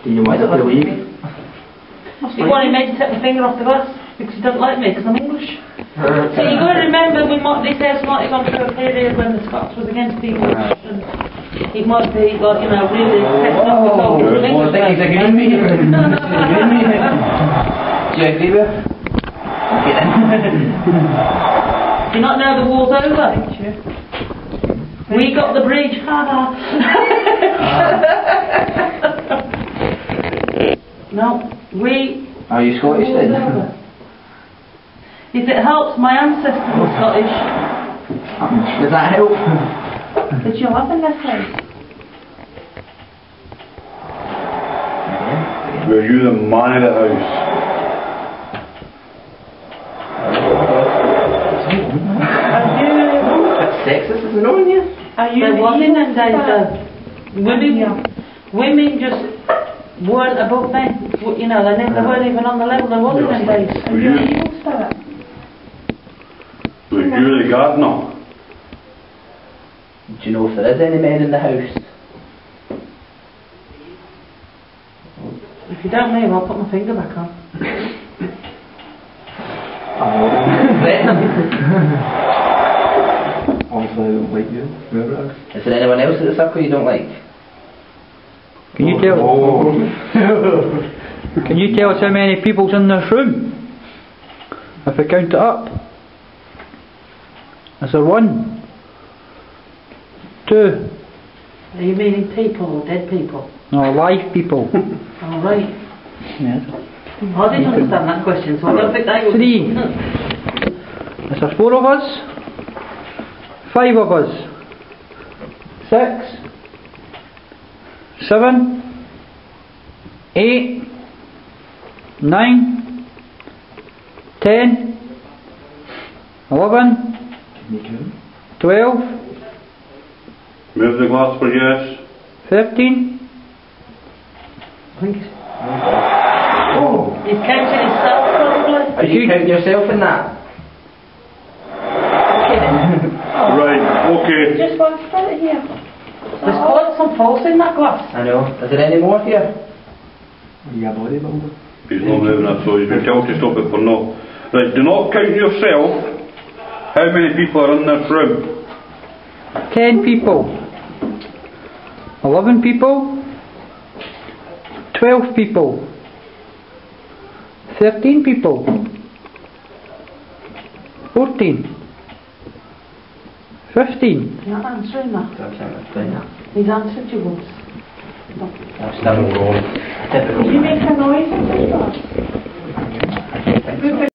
You might have to leave. He wanted me to take my finger off the glass because he doesn't like me because I'm English. So you've got to remember this house might have gone through a period when the Scots was against the English and it might be like, you know, really pissed off with all the English. I think he's agreeing with you. Do you agree with? Okay then. Do you not know the war's over? We got the bridge, haha. No, we... Are you Scottish then? If it helps, my ancestors were Scottish. Does that help? Did you live in this house? Were you the man of the house? That's sexist, isn't it, on you? There was in them days though. Women just weren't above men. You know, they weren't even on the level there was in them days. Were you the gardener? Do you know if there is any men in the house? If you don't move, I'll put my finger back on. Obviously I don't like you. Is there anyone else at the circle you don't like? Can you tell? Can you tell us how many people's in this room? If I count it up. Is there 1? 2? Are you meaning people or dead people? No, live people. All right. Yes. I didn't understand that question, so I don't think they would. 3. Is there 4 of us? 5 of us? 6? 7? 8? 9? 10? 11? 12? Move the glass for yes. 13? I think he's counting himself probably. Are you counting yourself in that? Right, okay. Just one split here. There's quite some force in that glass. I know. Is there any more here? Are you a bodybuilder? He's not moving that, so he's been told to stop it for now. Right, do not count yourself. How many people are in this room? 10 people. 11 people. 12 people. 13 people. 14. 15. You're not answering that. I can't explain that. He's answered you once. That's still wrong. Did you make a noise?